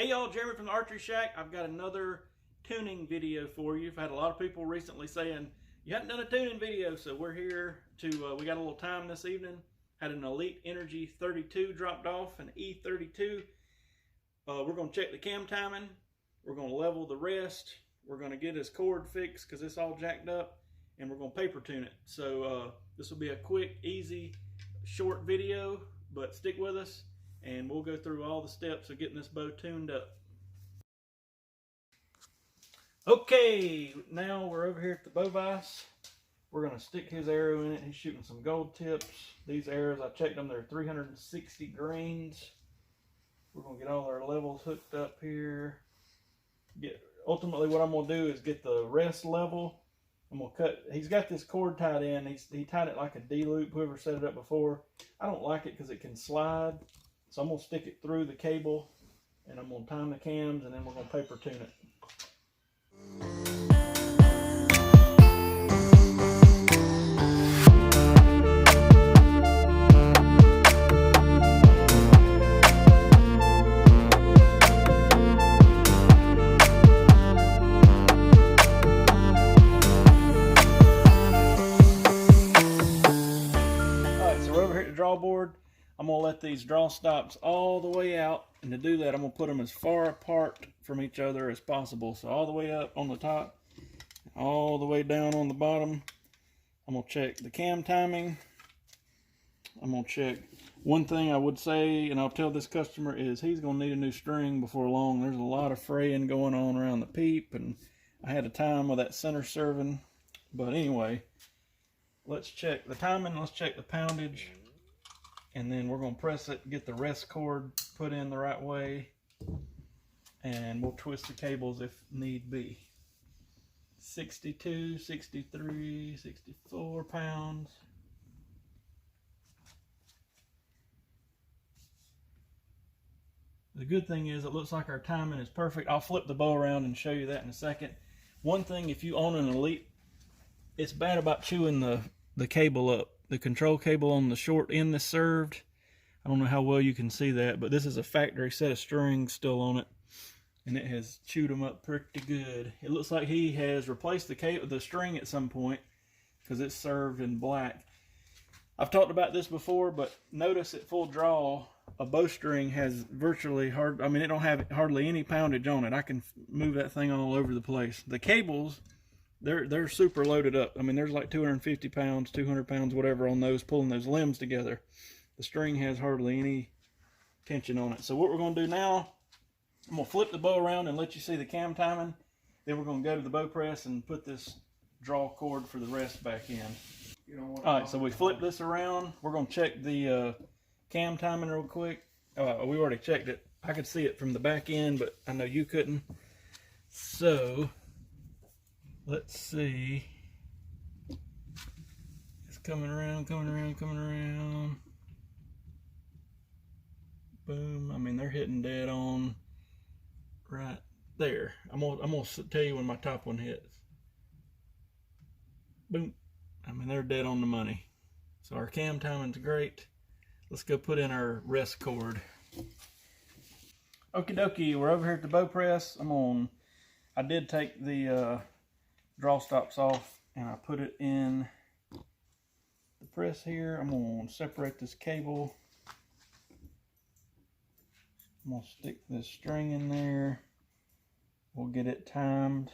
Hey y'all, Jeremy from the Archeryshack. I've got another tuning video for you. I've had a lot of people recently saying, you haven't done a tuning video, so we're here to, we got a little time this evening. Had an Elite E32 dropped off, an E32. We're going to check the cam timing. We're going to level the rest. We're going to get his cord fixed because it's all jacked up, and we're going to paper tune it. So this will be a quick, easy, short video, but stick with us and we'll go through all the steps of getting this bow tuned up. Okay, now we're over here at the bow vise. We're going to stick his arrow in it. He's shooting some gold tips. These arrows, I checked them, they're 360 grains. We're going to get all our levels hooked up here. Ultimately what I'm going to do is get the rest level. I'm going to cut, he's got this cord tied in. He tied it like a D-loop, whoever set it up before. I don't like it because it can slide. So I'm going to stick it through the cable and I'm going to time the cams and then we're going to paper tune it. Alright, so we're over here at the draw board. I'm going to let these draw stops all the way out, and to do that I'm going to put them as far apart from each other as possible. So all the way up on the top, all the way down on the bottom. I'm going to check the cam timing. I'm going to check one thing I would say, and I'll tell this customer, is he's going to need a new string before long. There's a lot of fraying going on around the peep, and I had a time with that center serving. But anyway, let's check the timing, let's check the poundage. And then we're going to press it, get the rest cord put in the right way, and we'll twist the cables if need be. 62, 63, 64 pounds. The good thing is it looks like our timing is perfect. I'll flip the bow around and show you that in a second. One thing, if you own an Elite, it's bad about chewing the cable up. The control cable on the short end is served. I don't know how well you can see that, but this is a factory set of strings still on it, and it has chewed them up pretty good. It looks like he has replaced the string at some point because it's served in black. I've talked about this before, but notice at full draw, a bowstring has virtually it don't have hardly any poundage on it. I can move that thing all over the place. The cables, they're super loaded up. I mean, there's like 250 pounds, 200 pounds, whatever on those, pulling those limbs together. The string has hardly any tension on it. So what we're going to do now, I'm going to flip the bow around and let you see the cam timing. Then we're going to go to the bow press and put this draw cord for the rest back in. Alright, so we flip this around. We're going to check the cam timing real quick. We already checked it. I could see it from the back end, but I know you couldn't. So let's see. It's coming around, coming around, coming around. Boom. I mean, they're hitting dead on right there. I'm gonna tell you when my top one hits. Boom. I mean, they're dead on the money. So our cam timing's great. Let's go put in our rest cord. Okie dokie, we're over here at the bow press. I did take the draw stops off and I put it in the press here. I'm going to separate this cable. I'm going to stick this string in there. We'll get it timed.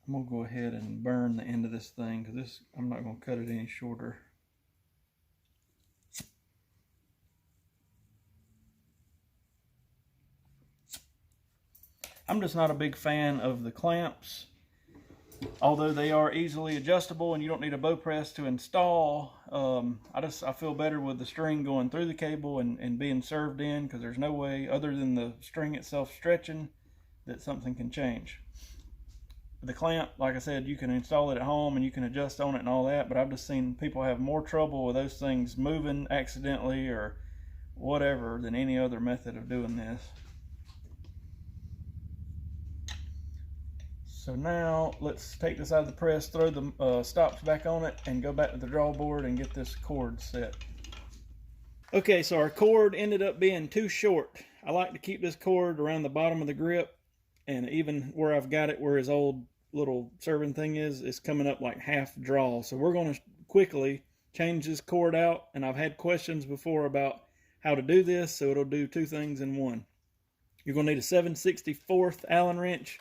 I'm going to go ahead and burn the end of this thing because I'm not going to cut it any shorter. I'm just not a big fan of the clamps. Although they are easily adjustable and you don't need a bow press to install, I feel better with the string going through the cable and being served in, because there's no way other than the string itself stretching that something can change. The clamp, like I said, you can install it at home and you can adjust on it and all that, but I've just seen people have more trouble with those things moving accidentally or whatever than any other method of doing this. So now let's take this out of the press, throw the stops back on it, and go back to the draw board and get this cord set. Okay, so our cord ended up being too short. I like to keep this cord around the bottom of the grip, and even where I've got it where his old little serving thing is, it's coming up like half draw. So we're going to quickly change this cord out, and I've had questions before about how to do this, so it'll do two things in one. You're going to need a 7/64 Allen wrench.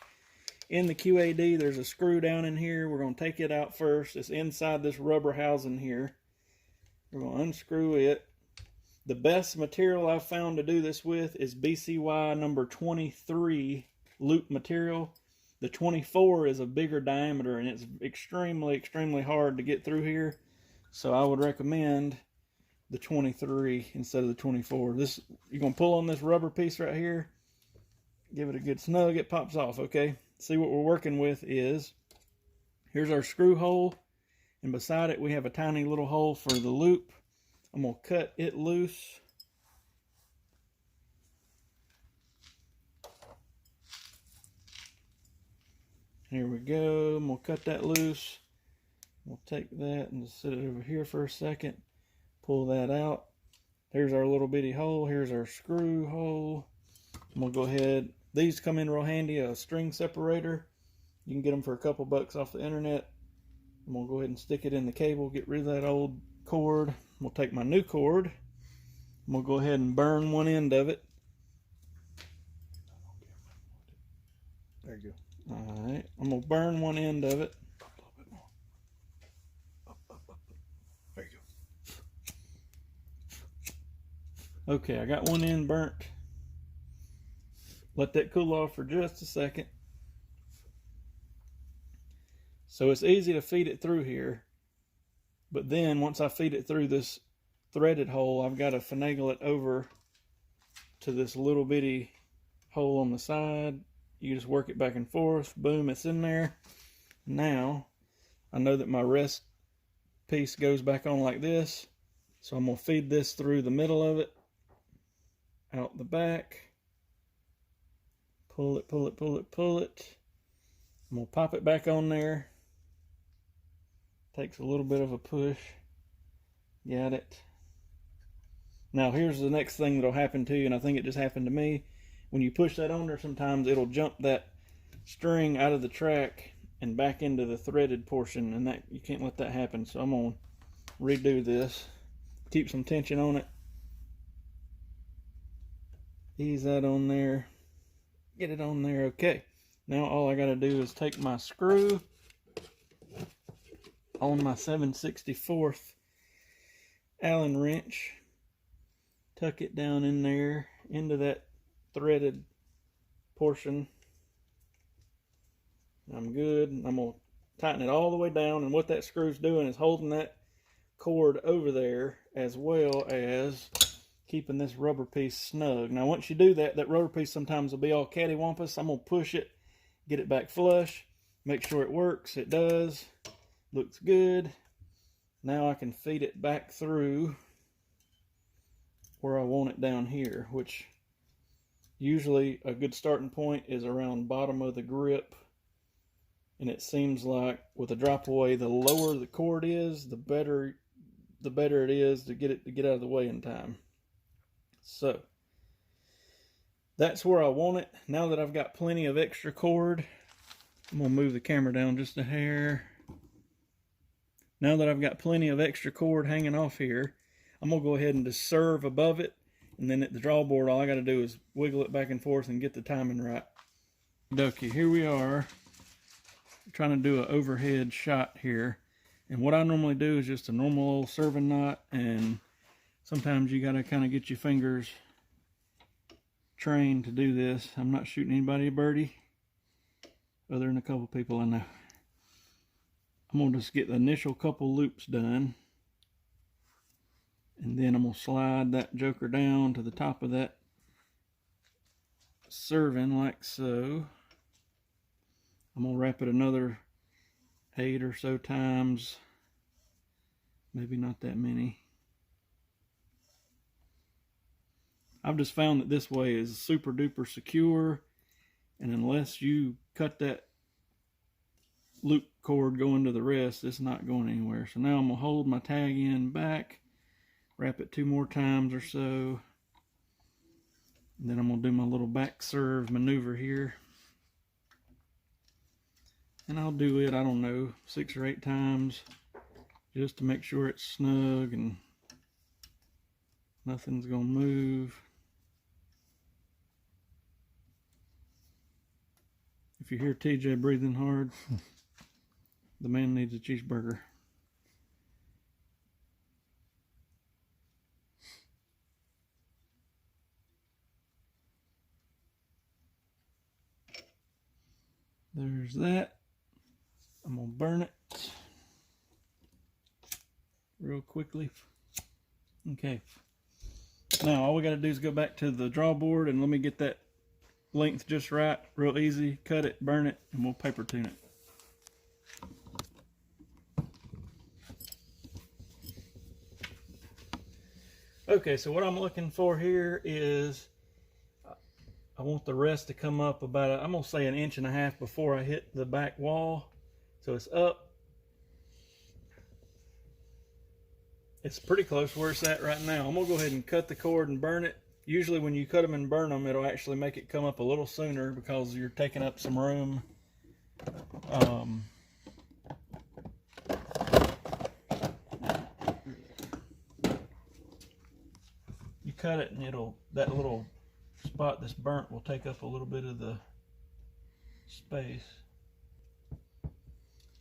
In the QAD, there's a screw down in here. We're going to take it out first. It's inside this rubber housing here. We're going to unscrew it. The best material I've found to do this with is BCY number 23 loop material. The 24 is a bigger diameter, and it's extremely hard to get through here. So I would recommend the 23 instead of the 24. This, you're going to pull on this rubber piece right here. Give it a good snug. It pops off, okay? See, what we're working with is, here's our screw hole, and beside it we have a tiny little hole for the loop. I'm going to cut it loose. Here we go. I'm going to cut that loose. We'll take that and just set it over here for a second. Pull that out. There's our little bitty hole. Here's our screw hole. I'm going to go ahead. These come in real handy, a string separator. You can get them for a couple bucks off the internet. I'm going to go ahead and stick it in the cable, get rid of that old cord. We'll take my new cord. I'm going to go ahead and burn one end of it. There you go. Alright, I'm going to burn one end of it. A little bit more. Up. There you go. Okay, I got one end burnt. Let that cool off for just a second. So it's easy to feed it through here. But then once I feed it through this threaded hole, I've got to finagle it over to this little bitty hole on the side. You just work it back and forth. Boom, it's in there. Now, I know that my rest piece goes back on like this. So I'm going to feed this through the middle of it. Out the back. Pull it. I'm going to pop it back on there. Takes a little bit of a push. Got it. Now here's the next thing that'll happen to you, and I think it just happened to me. When you push that on there, sometimes it'll jump that string out of the track and back into the threaded portion, and that you can't let that happen. So I'm going to redo this. Keep some tension on it. Ease that on there. Get it on there. Okay. Now all I got to do is take my screw on my 7/64 Allen wrench, tuck it down in there into that threaded portion. I'm good. I'm going to tighten it all the way down, and what that screw's doing is holding that cord over there as well as keeping this rubber piece snug. Now once you do that, that rubber piece sometimes will be all cattywampus. I'm going to push it, get it back flush, make sure it works. It does. Looks good. Now I can feed it back through where I want it down here, which usually a good starting point is around bottom of the grip. And it seems like with a drop away, the lower the cord is, the better it is to get it to get out of the way in time. So that's where I want it. Now that I've got plenty of extra cord, I'm going to move the camera down just a hair. Now that I've got plenty of extra cord hanging off here, I'm going to go ahead and just serve above it. And then at the draw board, all I got to do is wiggle it back and forth and get the timing right. Okay, here we are. I'm trying to do an overhead shot here. And what I normally do is just a normal old serving knot. And sometimes you got to kind of get your fingers trained to do this. I'm not shooting anybody a birdie, other than a couple people I know. I'm going to just get the initial couple loops done. And then I'm going to slide that joker down to the top of that serving like so. I'm going to wrap it another 8 or so times. Maybe not that many. I've just found that this way is super duper secure. And unless you cut that loop cord going to the rest, it's not going anywhere. So now I'm going to hold my tag end back, wrap it 2 more times or so, And then I'm going to do my little back serve maneuver here. And I'll do it, I don't know, 6 or 8 times just to make sure it's snug and nothing's going to move. If you hear TJ breathing hard, the man needs a cheeseburger. There's that. I'm gonna burn it real quickly. Okay. Now all we gotta do is go back to the draw board and let me get that length just right, real easy. Cut it, burn it, and we'll paper tune it. Okay, so what I'm looking for here is I want the rest to come up about, I'm gonna say 1.5 inches before I hit the back wall. So it's up. It's pretty close where it's at right now. I'm gonna go ahead and cut the cord and burn it. Usually when you cut them and burn them, it'll actually make it come up a little sooner because you're taking up some room. You cut it and that little spot that's burnt will take up a little bit of the space.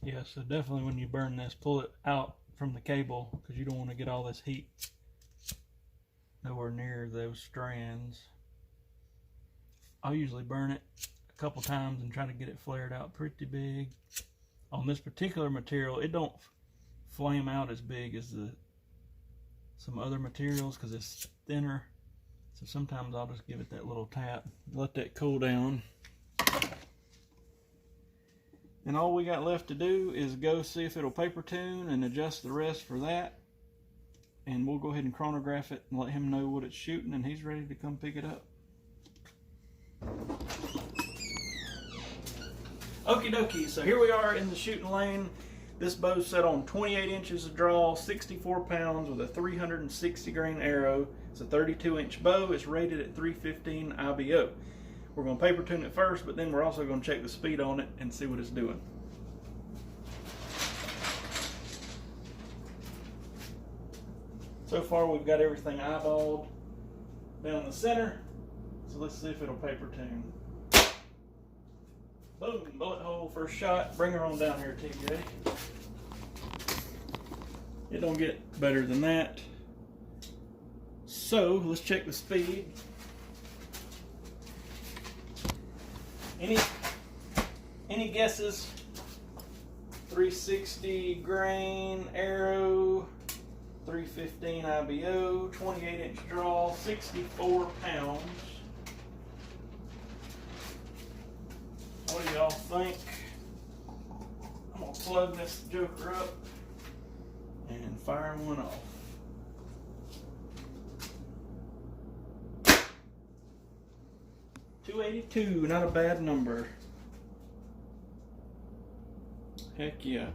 Yeah, so definitely when you burn this, pull it out from the cable because you don't want to get all this heat nowhere near those strands. I'll usually burn it a couple times and try to get it flared out pretty big. On this particular material, it don't flame out as big as some other materials because it's thinner. So sometimes I'll just give it that little tap, let that cool down. And all we got left to do is go see if it'll paper tune and adjust the rest for that. And we'll go ahead and chronograph it and let him know what it's shooting, and he's ready to come pick it up. Okie dokie, so here we are in the shooting lane. This bow's set on 28 inches of draw, 64 pounds with a 360 grain arrow. It's a 32-inch bow. It's rated at 315 IBO. We're going to paper tune it first, but then we're also going to check the speed on it and see what it's doing. So far we've got everything eyeballed down the center, so let's see if it'll paper tune. Boom, bullet hole, first shot. Bring her on down here, TJ. It don't get better than that. So let's check the speed. Any guesses? 360 grain arrow, 315 IBO, 28-inch draw, 64 pounds. What do y'all think? I'm gonna plug this joker up and fire one off. .282, not a bad number. Heck yeah.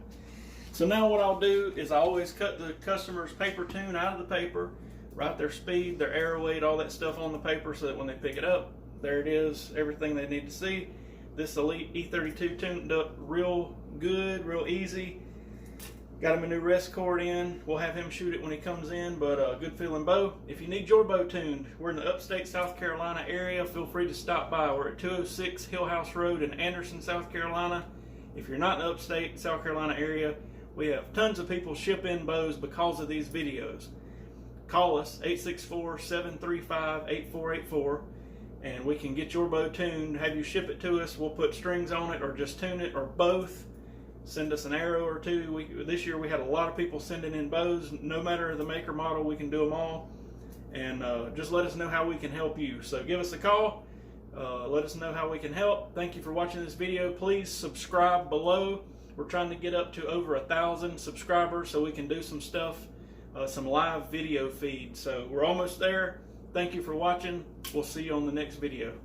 So now what I'll do is I always cut the customer's paper tune out of the paper, write their speed, their arrow weight, all that stuff on the paper so that when they pick it up, there it is, everything they need to see. This Elite E32 tuned up real good, real easy. Got him a new rest cord in. We'll have him shoot it when he comes in, but good feeling bow. If you need your bow tuned, we're in the upstate South Carolina area. Feel free to stop by. We're at 206 Hillhouse Road in Anderson, South Carolina. If you're not in the upstate South Carolina area, we have tons of people ship in bows because of these videos. Call us, 864-735-8484, and we can get your bow tuned, have you ship it to us. We'll put strings on it or just tune it or both. Send us an arrow or two. This year we had a lot of people sending in bows. No matter the make or model, we can do them all. And just let us know how we can help you. So give us a call. Let us know how we can help. Thank you for watching this video. Please subscribe below. We're trying to get up to over 1,000 subscribers so we can do some stuff, some live video feed. So we're almost there. Thank you for watching. We'll see you on the next video.